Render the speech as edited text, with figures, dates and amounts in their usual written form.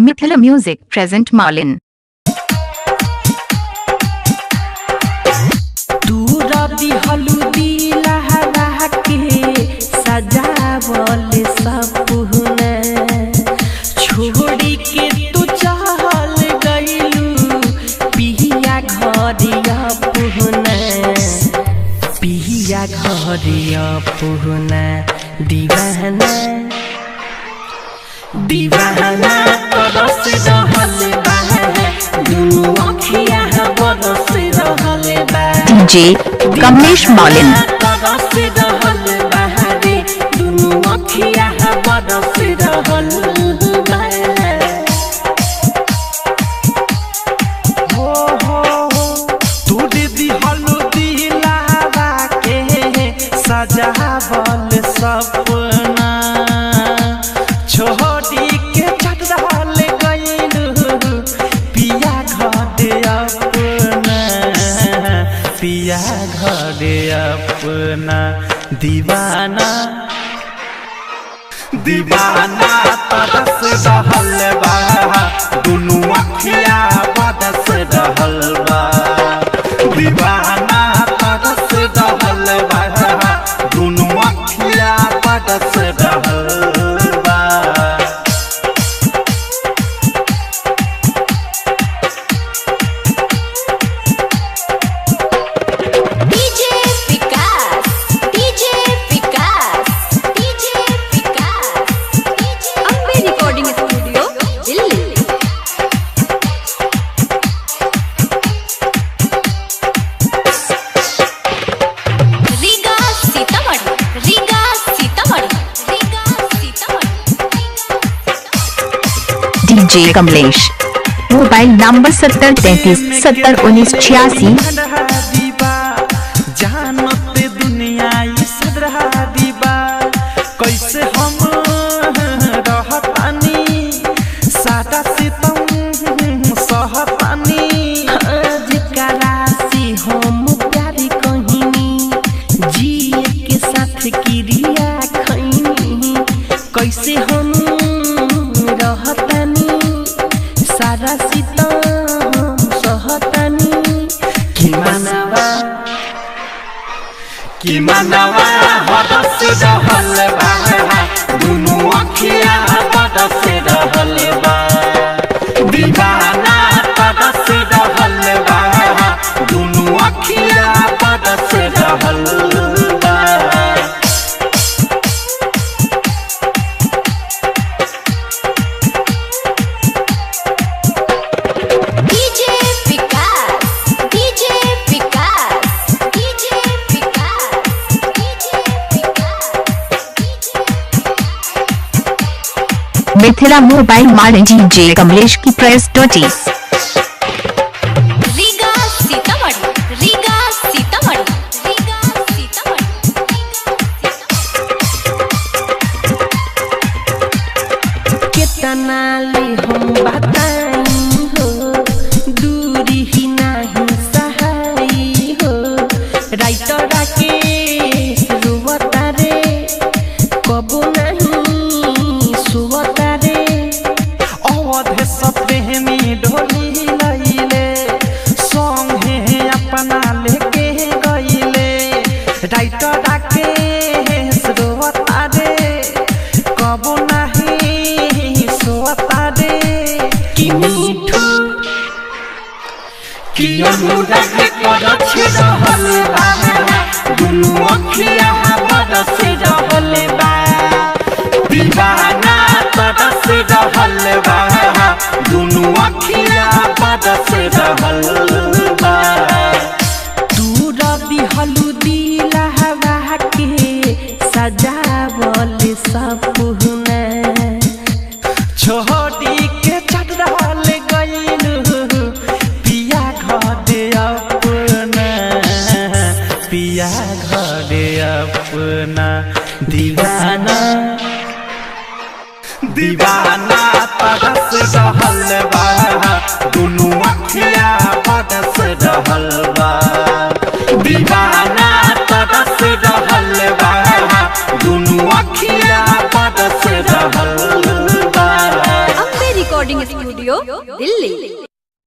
Mithila Music present Marlin. दूरा दिहलू दिलहरा के सजावल सपना छोड़ी के तू चल गइलू पिया घरिया पुहना पिया घरिया पुहना दीवाना दीवाना तरस रहल बा दुनु अखिया बरस रहल बा DJ Kamlesh Marlin. तरस रहल बा रे दुनु अखिया बरस रहल बा हो हो तू दिहलू दिलहरा के सजावल सपना छोड़ी के चढ़ल गइलू पिया घरे अपना पिया घरे अपना दीवाना दीवाना तरस रहल बा दुनु अखिया बरस रहल बा दीवाना तरस रहल बा दुनु अखिया बरस रहल बा DJ Vikas, DJ Vikas, DJ Vikas, Ambe Recording Studio, Delhi. Riga Sitamarhi, Riga Sitamarhi, Riga Sitamarhi. DJ Kamlesh. Mobile number 7033701986. जानते दुनिया ई सदरा दीबा कैसे हम रहतानी सादा सितम सहतानी जिकरा से हम प्यारी कहिनी जिए के साथ क्रिया खैनी कैसे हम रहतानी सारा सितम सहतानी कि मनवा हदस रहल बा दुनु अखिया बरस रहल बा दीवाना तरस रहल बा दुनु अखिया बरस रहल बा DJ Vikas, DJ Vikas, DJ Vikas, DJ Vikas, Mithila Mobile Marlin. DJ Kamlesh की press doti. Riga Sitamarhi, Riga Sitamarhi, Riga Sitamarhi. कितना ले हम बताई हो दूरी ही नहीं सहाई हो राइटर के रुवता रे कबू नहीं सुवता रे अवध सप्रेमी ढोली लैले संगे अपना लेके गइले राइटर के रुवता रे कबू नहीं सोता रे कि मीठू कि अनुराग करछ रहल बा दुनु अखिया बरस रहल बा दीवाना तरस रहल बा दुनु अखिया बरस रहल बा दूरा दिहलू दिलहरा के सजावल सपना छोड़ी के चढ़ल गइलू पिया घरे अपना पिया घरे अपना दीवाना दीवाना तरस रहल बा दुनु अखिया बरस रहल बा दीवाना तरस रहल बा दुनु अखिया बरस रहल बा Ambe Recording स्टूडियो दिल्ली।